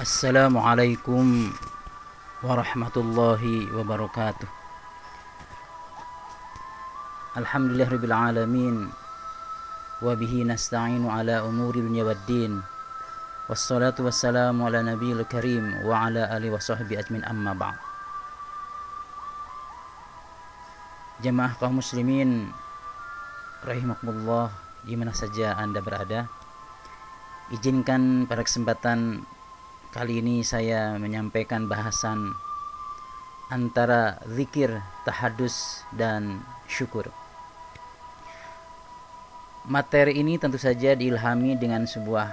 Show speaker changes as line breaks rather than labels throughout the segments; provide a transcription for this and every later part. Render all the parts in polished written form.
Assalamualaikum warahmatullahi wabarakatuh. Alhamdulillahirabbil alamin wa bihi nasta'inu ala umuri dunya waddin. Wassalatu wassalamu ala nabiyil karim wa ala alihi wa sahbihi ajmin, amma ba'd. Jemaah kaum muslimin rahimakumullah, di mana saja Anda berada, izinkan pada kesempatan kali ini saya menyampaikan bahasan antara zikir, tahadus, dan syukur. Materi ini tentu saja diilhami dengan sebuah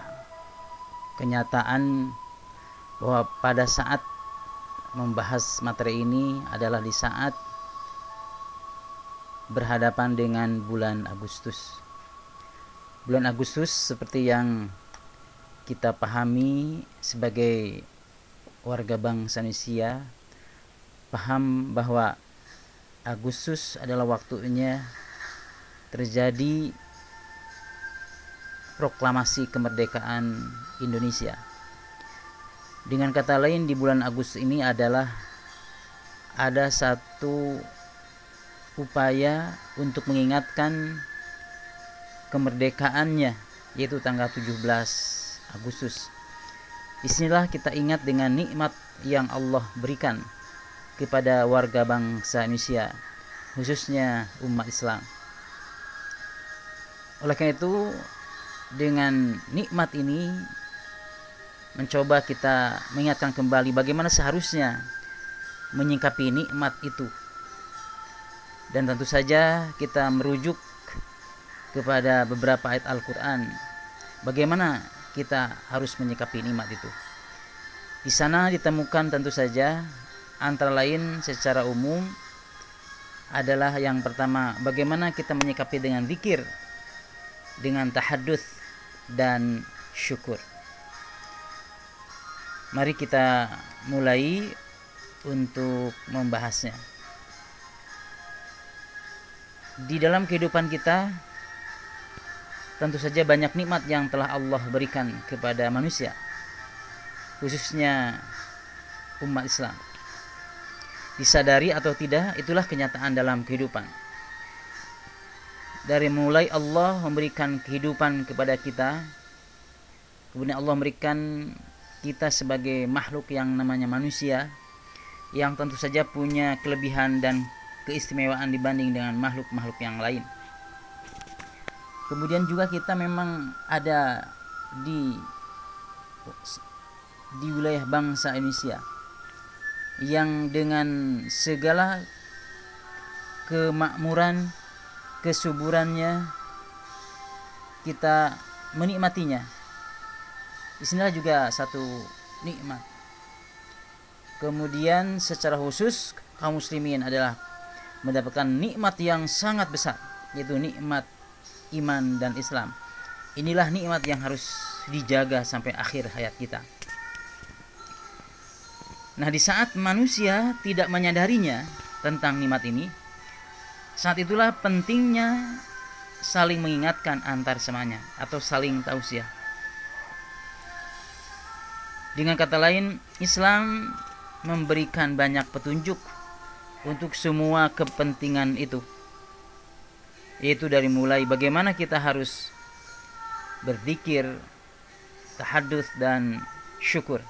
kenyataan bahwa pada saat membahas materi ini adalah di saat berhadapan dengan bulan Agustus. Bulan Agustus seperti yang kita pahami sebagai warga bangsa Indonesia, paham bahwa Agustus adalah waktunya terjadi proklamasi kemerdekaan Indonesia. Dengan kata lain, di bulan Agustus ini adalah ada satu upaya untuk mengingatkan kemerdekaannya, yaitu tanggal 17 Agustus. Disinilah kita ingat dengan nikmat yang Allah berikan kepada warga bangsa Indonesia, khususnya umat Islam. Oleh karena itu, dengan nikmat ini mencoba kita mengingatkan kembali bagaimana seharusnya menyikapi nikmat itu. Dan tentu saja kita merujuk kepada beberapa ayat Al-Quran, bagaimana kita harus menyikapi nikmat itu. Di sana ditemukan tentu saja antara lain secara umum adalah yang pertama, bagaimana kita menyikapi dengan zikir, dengan tahadduts dan syukur. Mari kita mulai untuk membahasnya. Di dalam kehidupan kita tentu saja banyak nikmat yang telah Allah berikan kepada manusia, khususnya umat Islam. Disadari atau tidak, itulah kenyataan dalam kehidupan. Dari mulai Allah memberikan kehidupan kepada kita, kemudian Allah memberikan kita sebagai makhluk yang namanya manusia, yang tentu saja punya kelebihan dan keistimewaan dibanding dengan makhluk-makhluk yang lain. Kemudian juga kita memang ada di wilayah bangsa Indonesia yang dengan segala kemakmuran, kesuburannya, kita menikmatinya. Disinilah juga satu nikmat. Kemudian secara khusus kaum muslimin adalah mendapatkan nikmat yang sangat besar, yaitu nikmat iman dan Islam. Inilah nikmat yang harus dijaga sampai akhir hayat kita. Nah, di saat manusia tidak menyadarinya tentang nikmat ini, saat itulah pentingnya saling mengingatkan antar semuanya atau saling tausiah. Dengan kata lain, Islam memberikan banyak petunjuk untuk semua kepentingan itu, yaitu dari mulai bagaimana kita harus berzikir, tahadduts, dan syukur.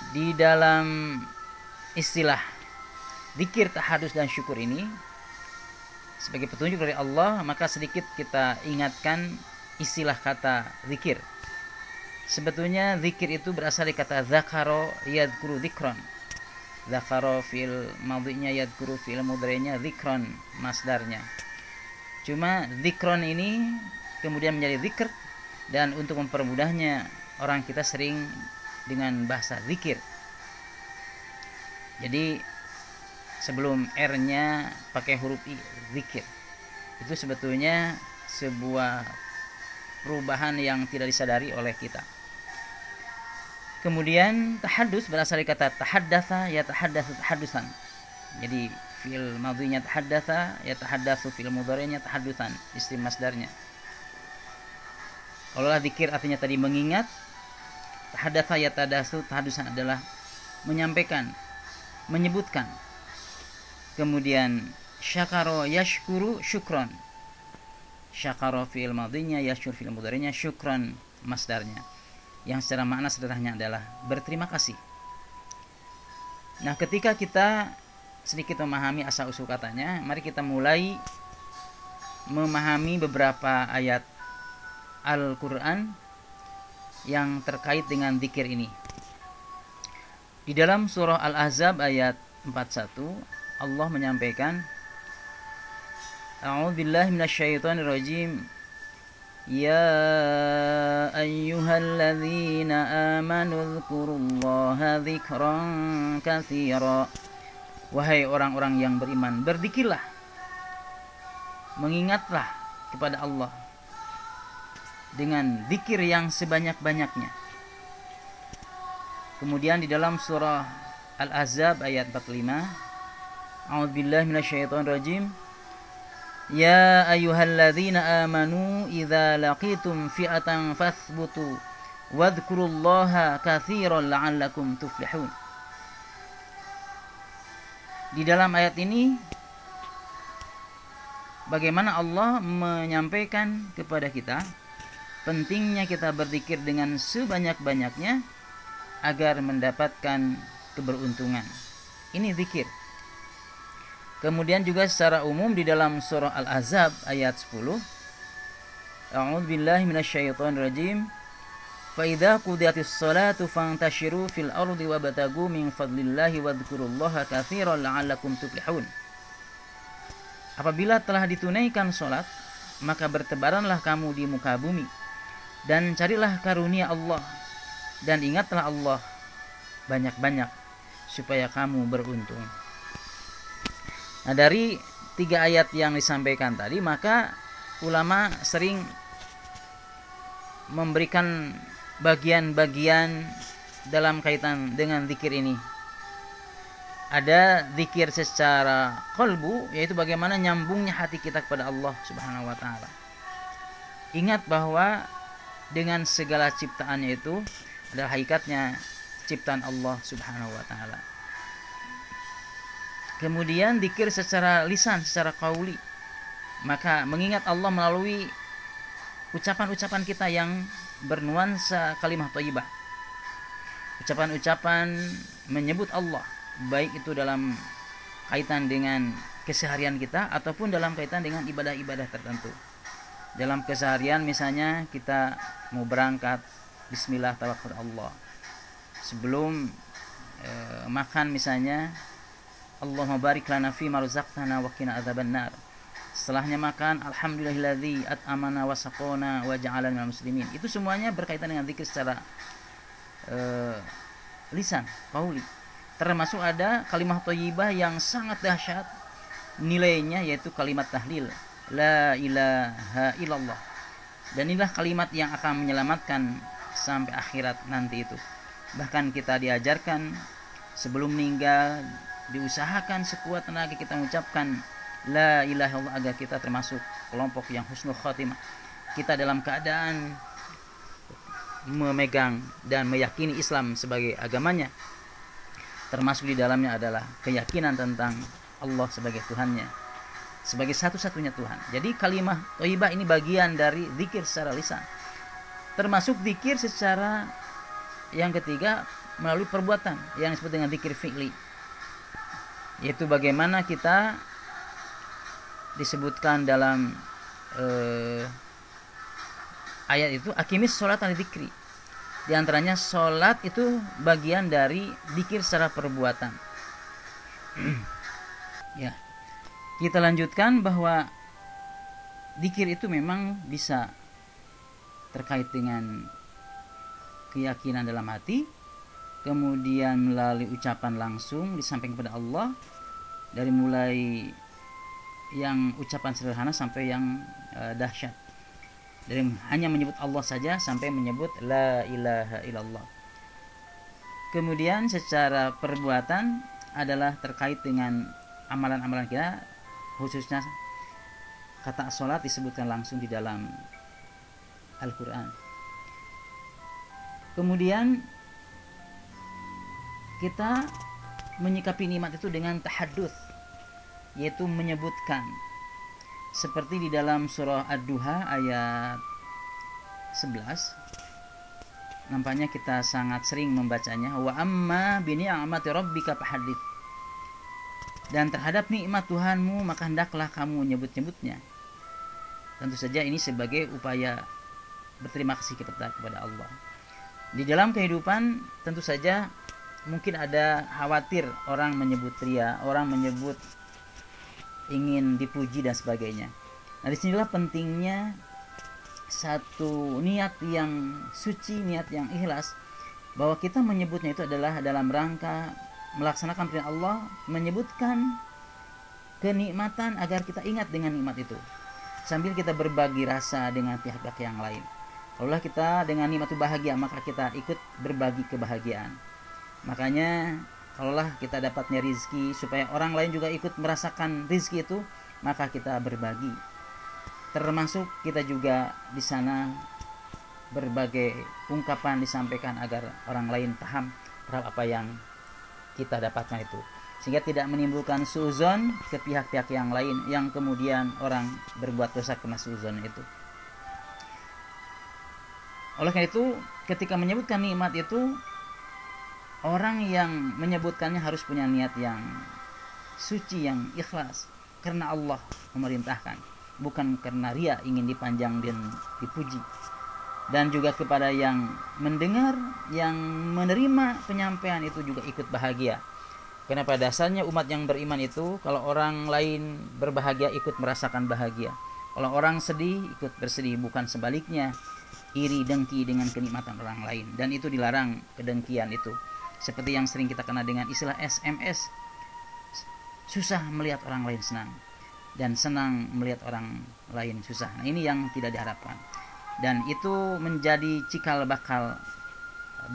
Di dalam istilah zikir, tahadduts, dan syukur ini sebagai petunjuk dari Allah, maka sedikit kita ingatkan istilah kata zikir. Sebetulnya zikir itu berasal dari kata zakaro yadhkuru dzikran. Zakaro fil madhinya, yadhkuru fil mudhari'nya, dzikron masdarnya. Cuma dzikron ini kemudian menjadi zikr, dan untuk mempermudahnya orang kita sering dengan bahasa zikir. Jadi sebelum R-nya pakai huruf I, zikir. Itu sebetulnya sebuah perubahan yang tidak disadari oleh kita. Kemudian tahadduts berasal dari kata tahaddatsa, ya tahaddatsu tahaddusan. Jadi fi'il madhinya tahaddatsa, ya tahaddatsu, fi'il mudhari'nya tahaddusan, isim masdarnya. Kalau zikir artinya tadi mengingat, Tahadatsa yatadasu, tahadusan adalah menyampaikan, menyebutkan. Kemudian syakara yashkuru syukron. Syakara fi'il madhinya, yashkur fi'il mudhari'nya, syukron masdarnya. Yang secara makna sederhananya adalah berterima kasih. Nah, ketika kita sedikit memahami asal usul katanya, mari kita mulai memahami beberapa ayat Al-Quran yang terkait dengan zikir ini. Di dalam surah Al-Ahzab ayat 41, Allah menyampaikan, A'udzubillahi minasyaitonirrajim. Ya ayyuhalladzina amanu dzkurullaha dzikran katsira. Wahai orang-orang yang beriman, berzikirlah, mengingatlah kepada Allah dengan zikir yang sebanyak-banyaknya. Kemudian di dalam surah Al-Ahzab ayat 45, A'udzubillahi minasyaitonirrajim. Ya ayyuhalladzina amanu idza laqitum fi'atan fathbutu wadhkurullaha katsiran la'allakum tuflihun. Di dalam ayat ini bagaimana Allah menyampaikan kepada kita pentingnya kita berzikir dengan sebanyak-banyaknya agar mendapatkan keberuntungan. Ini zikir. Kemudian juga secara umum di dalam surah Al-Ahzab ayat 10, A'udzubillahi minasyaitonirrajim. Fa idza qudiyatis shalatu fantashiru fil ardi wabtagu min fadlillahi wadhkurullaha katsiran la'allakum tuflihun. Apabila telah ditunaikan salat, maka bertebaranlah kamu di muka bumi dan carilah karunia Allah dan ingatlah Allah banyak-banyak supaya kamu beruntung. Nah, dari 3 ayat yang disampaikan tadi, maka ulama sering memberikan bagian-bagian dalam kaitan dengan zikir ini. Ada zikir secara qalbu, yaitu bagaimana nyambungnya hati kita kepada Allah Subhanahu wa taala. Ingat bahwa dengan segala ciptaannya itu adalah hakikatnya ciptaan Allah Subhanahu wa taala. Kemudian zikir secara lisan, secara qauli. Maka mengingat Allah melalui ucapan-ucapan kita yang bernuansa kalimah thayyibah. Ucapan-ucapan menyebut Allah, baik itu dalam kaitan dengan keseharian kita ataupun dalam kaitan dengan ibadah-ibadah tertentu. Dalam keseharian misalnya kita mau berangkat, bismillah tawakkal Allah. Sebelum makan misalnya, Allahumma barik lana fi ma razaqtana wa qina adzabannar. Setelahnya makan, alhamdulillahilladzi at'amana wa saqona wa ja'alana minal muslimin. Itu semuanya berkaitan dengan zikir secara lisan, qauli. Termasuk ada kalimat thayyibah yang sangat dahsyat nilainya, yaitu kalimat tahlil, la ilaha illallah. Dan inilah kalimat yang akan menyelamatkan sampai akhirat nanti itu. Bahkan kita diajarkan sebelum meninggal, diusahakan sekuat tenaga kita mengucapkan la ilaha illallah agar kita termasuk kelompok yang husnul khatimah. Kita dalam keadaan memegang dan meyakini Islam sebagai agamanya. Termasuk di dalamnya adalah keyakinan tentang Allah sebagai Tuhannya, sebagai satu-satunya Tuhan. Jadi kalimah thayyibah ini bagian dari zikir secara lisan. Termasuk zikir secara yang ketiga melalui perbuatan yang disebut dengan zikir fi'li. Yaitu bagaimana kita disebutkan dalam ayat itu, aqimis sholat li dzikri. Di antaranya sholat itu bagian dari zikir secara perbuatan. Ya, kita lanjutkan bahwa zikir itu memang bisa terkait dengan keyakinan dalam hati, kemudian melalui ucapan langsung disampaikan kepada Allah, dari mulai yang ucapan sederhana sampai yang dahsyat, dari hanya menyebut Allah saja sampai menyebut la ilaha illallah. Kemudian secara perbuatan adalah terkait dengan amalan-amalan kita, khususnya kata sholat disebutkan langsung di dalam Al-Quran. Kemudian kita menyikapi nikmat itu dengan tahadduts, yaitu menyebutkan, seperti di dalam surah Ad-Duha ayat 11. Nampaknya kita sangat sering membacanya, wa amma bi ni'mati rabbika fahaddits. Dan terhadap nikmat Tuhanmu maka hendaklah kamu menyebut-nyebutnya. Tentu saja ini sebagai upaya berterima kasih kita kepada Allah. Di dalam kehidupan tentu saja mungkin ada khawatir orang menyebut ria, orang menyebut ingin dipuji dan sebagainya. Nah, disinilah pentingnya satu niat yang suci, niat yang ikhlas, bahwa kita menyebutnya itu adalah dalam rangka melaksanakan perintah Allah, menyebutkan kenikmatan agar kita ingat dengan nikmat itu, sambil kita berbagi rasa dengan pihak-pihak yang lain. Kalaulah kita dengan nikmat itu bahagia, maka kita ikut berbagi kebahagiaan. Makanya kalaulah kita dapatnya rizki supaya orang lain juga ikut merasakan rizki itu, maka kita berbagi. Termasuk kita juga di sana berbagai ungkapan disampaikan agar orang lain paham terhadap apa yang kita dapatkan itu, sehingga tidak menimbulkan suuzon ke pihak-pihak yang lain yang kemudian orang berbuat dosa karena suuzon itu. Oleh karena itu, ketika menyebutkan nikmat itu, orang yang menyebutkannya harus punya niat yang suci, yang ikhlas, karena Allah memerintahkan, bukan karena ria, ingin dipandang dan dipuji. Dan juga kepada yang mendengar, yang menerima penyampaian itu juga ikut bahagia. Karena pada dasarnya umat yang beriman itu, kalau orang lain berbahagia ikut merasakan bahagia, kalau orang sedih ikut bersedih, bukan sebaliknya iri dengki dengan kenikmatan orang lain. Dan itu dilarang, kedengkian itu. Seperti yang sering kita kenal dengan istilah SMS, susah melihat orang lain senang dan senang melihat orang lain susah. Nah, ini yang tidak diharapkan, dan itu menjadi cikal bakal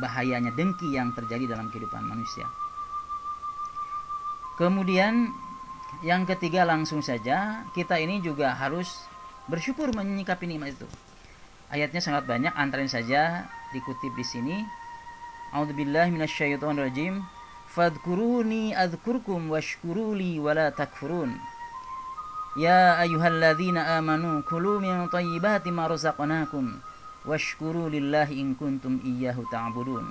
bahayanya dengki yang terjadi dalam kehidupan manusia. Kemudian yang ketiga, langsung saja kita ini juga harus bersyukur menyikapi nikmat itu. Ayatnya sangat banyak, antaranya saja dikutip di sini. A'udzubillahi minasyaitonirrajim. Fadhkuruni adzkurkum washkuruli wala takfurun. Ya ayyuhalladzina amanu kulu min thayyibati ma razaqnakum washkuru lillahi in kuntum iyyahu ta'budun.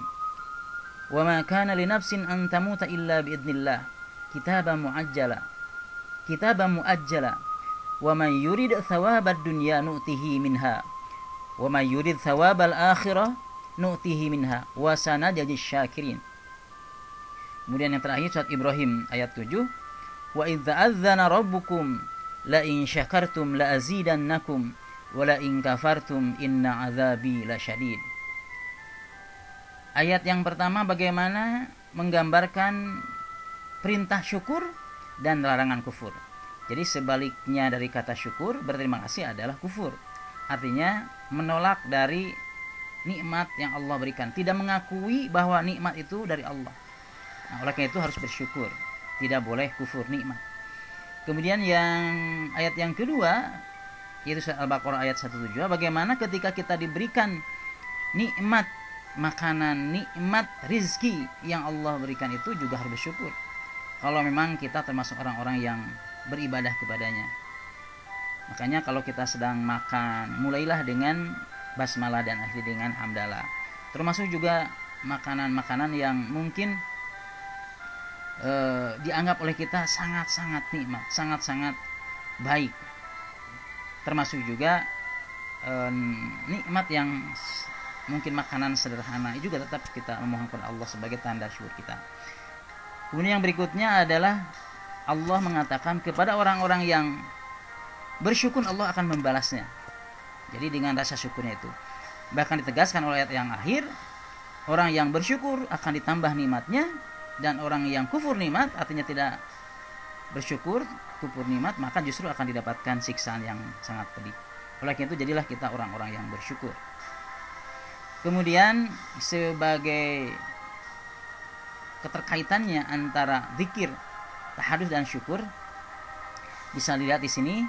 Wa ma kana li nafsin an tamuta illa biidznillah kitaban muajjala wa man yurid thawabad dunya nu'tihi minha wa man yurid thawabal akhirah nu'tihi minha wa sanajzis syakirin. Kemudian yang terakhir surat Ibrahim ayat 7, wa idza adzana rabbukum la in syakartum la azidannakum wa la in kafartum inna azabi lasyadid. Ayat yang pertama bagaimana menggambarkan perintah syukur dan larangan kufur. Jadi sebaliknya dari kata syukur, berterima kasih adalah kufur. Artinya menolak dari nikmat yang Allah berikan, tidak mengakui bahwa nikmat itu dari Allah. Nah, oleh karena itu harus bersyukur, tidak boleh kufur nikmat. Kemudian yang ayat yang kedua, yaitu surat Al-Baqarah ayat 172, bagaimana ketika kita diberikan nikmat makanan, nikmat rizki yang Allah berikan itu juga harus bersyukur. Kalau memang kita termasuk orang-orang yang beribadah kepadanya. Makanya kalau kita sedang makan, mulailah dengan basmalah dan akhiri dengan hamdalah. Termasuk juga makanan-makanan yang mungkin dianggap oleh kita sangat-sangat nikmat, sangat-sangat baik. Termasuk juga nikmat yang mungkin makanan sederhana juga tetap kita memohon kepada Allah sebagai tanda syukur kita. Kemudian yang berikutnya adalah Allah mengatakan kepada orang-orang yang bersyukur Allah akan membalasnya. Jadi dengan rasa syukurnya itu, bahkan ditegaskan oleh ayat yang akhir, orang yang bersyukur akan ditambah nikmatnya, dan orang yang kufur nikmat, artinya tidak bersyukur, kufur nikmat, maka justru akan didapatkan siksaan yang sangat pedih. Oleh karena itu jadilah kita orang-orang yang bersyukur. Kemudian sebagai keterkaitannya antara zikir, tahadus dan syukur, bisa dilihat di sini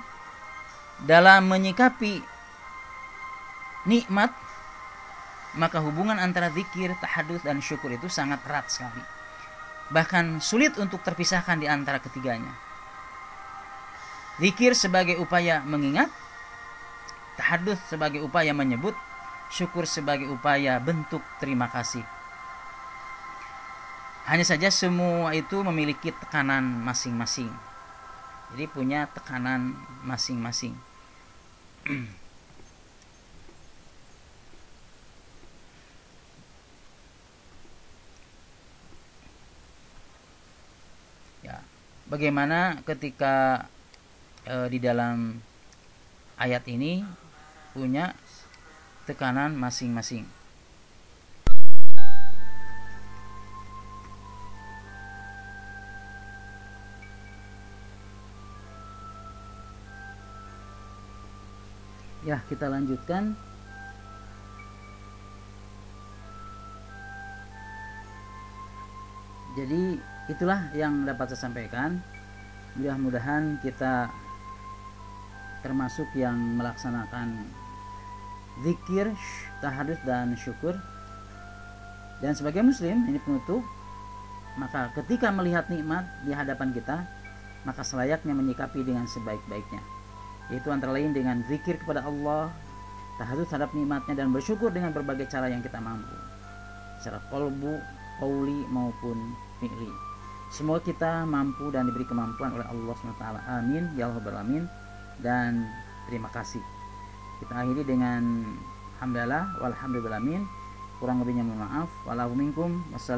dalam menyikapi nikmat maka hubungan antara zikir, tahadduts dan syukur itu sangat erat sekali. Bahkan sulit untuk terpisahkan di antara ketiganya. Zikir sebagai upaya mengingat, tahadduts sebagai upaya menyebut, syukur sebagai upaya bentuk terima kasih. Hanya saja semua itu memiliki tekanan masing-masing. Jadi punya tekanan masing-masing. Ya, bagaimana ketika di dalam ayat ini punya tekanan masing-masing. Ya, kita lanjutkan. Jadi itulah yang dapat saya sampaikan. Mudah-mudahan kita termasuk yang melaksanakan zikir, tahadduts dan syukur. Dan sebagai muslim, ini penutup, maka ketika melihat nikmat di hadapan kita, maka selayaknya menyikapi dengan sebaik-baiknya, yaitu antara lain dengan zikir kepada Allah, tahadduts terhadap nikmatnya, dan bersyukur dengan berbagai cara yang kita mampu, secara qalbu, qauli maupun fi'li. Semoga kita mampu dan diberi kemampuan oleh Allah SWT. Amin ya rabbal alamin. Dan terima kasih. Kita akhiri dengan hamdalah walhamdulillahi, kurang lebihnya mohon maaf. Wallahu minkum. Wassalamualaikum.